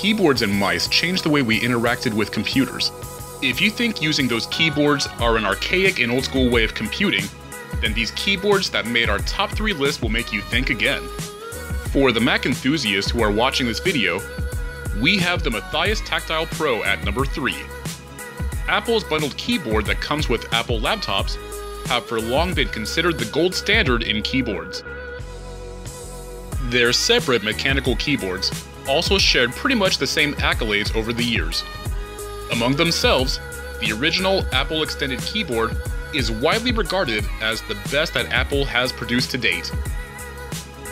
keyboards and mice changed the way we interacted with computers. If you think using those keyboards are an archaic and old school way of computing, then these keyboards that made our top 3 list will make you think again. For the Mac enthusiasts who are watching this video, we have the Matthias Tactile Pro at number 3. Apple's bundled keyboard that comes with Apple laptops have for long been considered the gold standard in keyboards. Their separate mechanical keyboards also shared pretty much the same accolades over the years. Among themselves, the original Apple Extended Keyboard is widely regarded as the best that Apple has produced to date.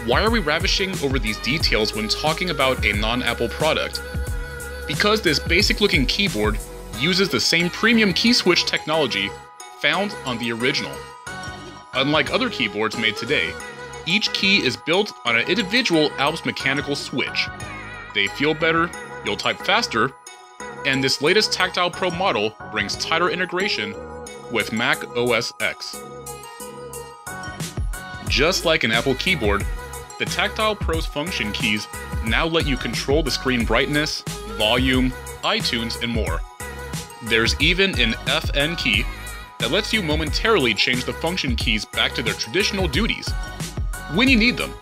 Why are we ravishing over these details when talking about a non-Apple product? Because this basic-looking keyboard uses the same premium key switch technology found on the original. Unlike other keyboards made today, each key is built on an individual Alps mechanical switch. They feel better, you'll type faster, and this latest Tactile Pro model brings tighter integration with Mac OS X. Just like an Apple keyboard, the Tactile Pro's function keys now let you control the screen brightness, volume, iTunes, and more. There's even an FN key that lets you momentarily change the function keys back to their traditional duties when you need them.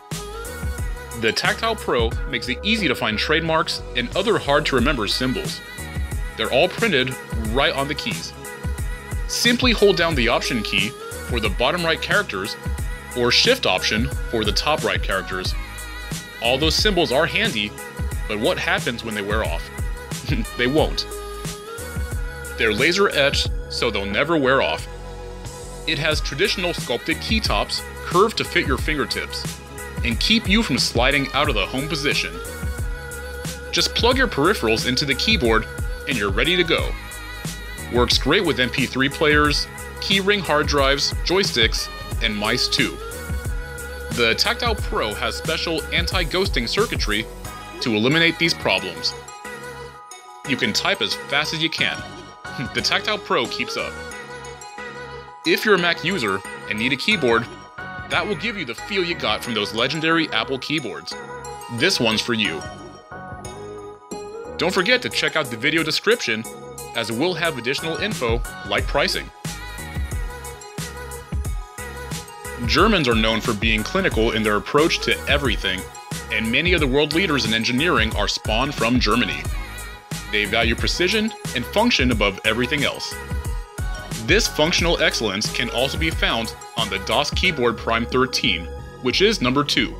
The Tactile Pro makes it easy to find trademarks and other hard-to-remember symbols. They're all printed right on the keys. Simply hold down the Option key for the bottom right characters or Shift Option for the top right characters. All those symbols are handy, but what happens when they wear off? They won't. They're laser etched, so they'll never wear off. It has traditional sculpted key tops curved to fit your fingertips and keep you from sliding out of the home position. Just plug your peripherals into the keyboard and you're ready to go. Works great with MP3 players, keyring hard drives, joysticks, and mice too. The Tactile Pro has special anti-ghosting circuitry to eliminate these problems. You can type as fast as you can. The Tactile Pro keeps up. If you're a Mac user and need a keyboard, that will give you the feel you got from those legendary Apple keyboards. This one's for you. Don't forget to check out the video description, as it will have additional info like pricing. Germans are known for being clinical in their approach to everything, and many of the world leaders in engineering are spawned from Germany. They value precision and function above everything else. This functional excellence can also be found on the DOS Keyboard Prime 13, which is number 2.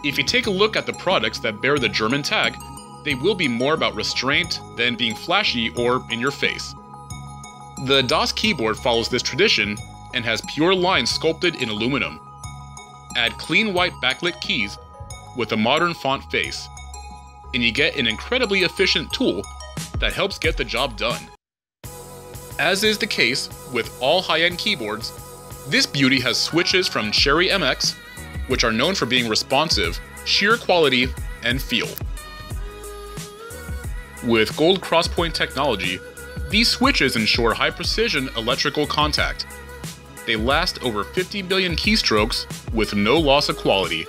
If you take a look at the products that bear the German tag, they will be more about restraint than being flashy or in your face. The DOS keyboard follows this tradition and has pure lines sculpted in aluminum. Add clean white backlit keys with a modern font face, and you get an incredibly efficient tool that helps get the job done. As is the case with all high-end keyboards, this beauty has switches from Cherry MX, which are known for being responsive, sheer quality, and feel. With gold crosspoint technology, these switches ensure high-precision electrical contact. They last over 50 billion keystrokes with no loss of quality.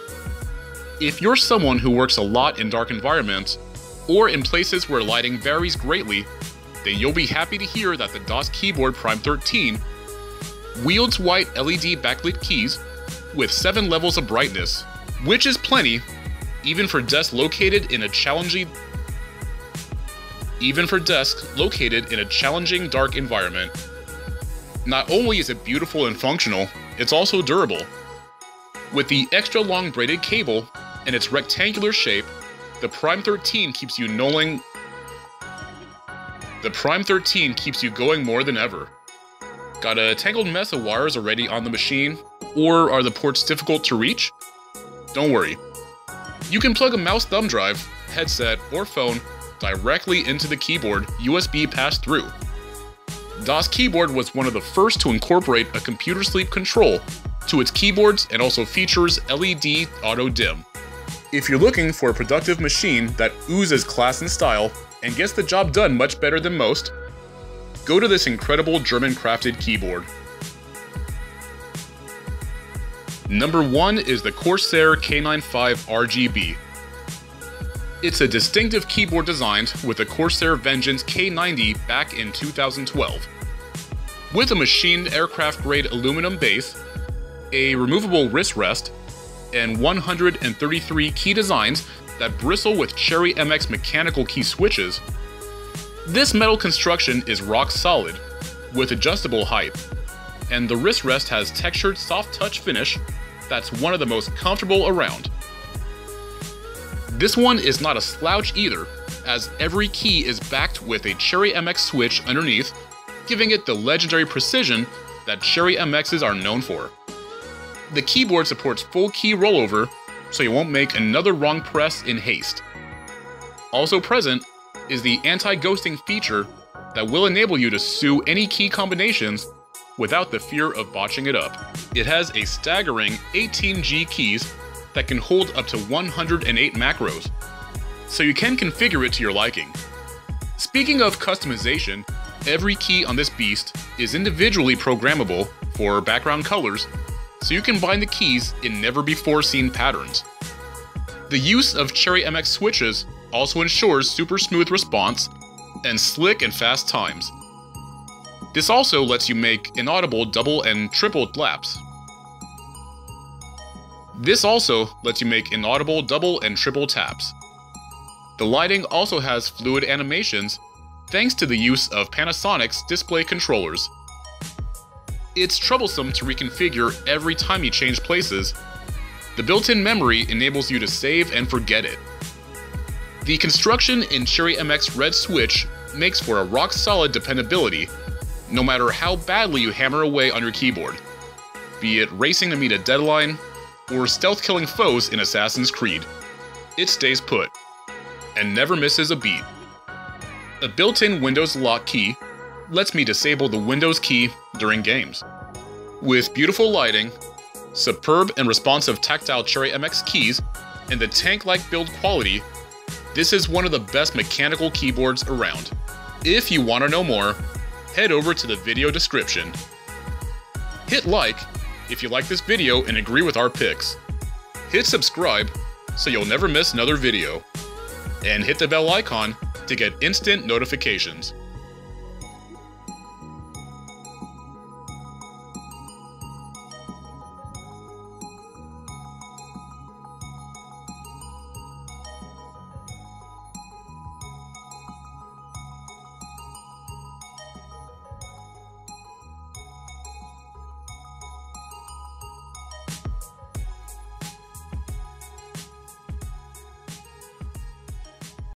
If you're someone who works a lot in dark environments, or in places where lighting varies greatly, then you'll be happy to hear that the DOS Keyboard Prime 13 wields white LED backlit keys with 7 levels of brightness, which is plenty, even for desks located in a challenging dark environment. Not only is it beautiful and functional, it's also durable. With the extra long braided cable and its rectangular shape, the Prime 13 keeps you going more than ever. Got a tangled mess of wires already on the machine? Or are the ports difficult to reach? Don't worry. You can plug a mouse thumb drive, headset, or phone directly into the keyboard USB pass-through. DOS Keyboard was one of the first to incorporate a computer sleep control to its keyboards and also features LED auto dim. If you're looking for a productive machine that oozes class and style and gets the job done much better than most, go to this incredible German-crafted keyboard. Number 1 is the Corsair K95 RGB. It's a distinctive keyboard designed with a Corsair Vengeance K90 back in 2012. With a machined aircraft-grade aluminum base, a removable wrist rest, and 133 key designs that bristle with Cherry MX mechanical key switches, this metal construction is rock solid, with adjustable height, and the wrist rest has textured soft touch finish that's one of the most comfortable around. This one is not a slouch either, as every key is backed with a Cherry MX switch underneath, giving it the legendary precision that Cherry MXs are known for. The keyboard supports full key rollover, so you won't make another wrong press in haste. Also present is the anti-ghosting feature that will enable you to sue any key combinations without the fear of botching it up. It has a staggering 18G keys that can hold up to 108 macros, so you can configure it to your liking. Speaking of customization, every key on this beast is individually programmable for background colors, so you can bind the keys in never-before-seen patterns. The use of Cherry MX switches also ensures super smooth response and slick and fast times. This also lets you make inaudible double and triple taps. The lighting also has fluid animations thanks to the use of Panasonic's display controllers. It's troublesome to reconfigure every time you change places. The built-in memory enables you to save and forget it. The construction in Cherry MX Red Switch makes for a rock-solid dependability, no matter how badly you hammer away on your keyboard, be it racing to meet a deadline or stealth-killing foes in Assassin's Creed. It stays put, and never misses a beat. A built-in Windows lock key lets me disable the Windows key during games. With beautiful lighting, superb and responsive tactile Cherry MX keys, and the tank-like build quality, this is one of the best mechanical keyboards around. If you want to know more, head over to the video description. Hit like if you like this video and agree with our picks. Hit subscribe so you'll never miss another video. And hit the bell icon to get instant notifications.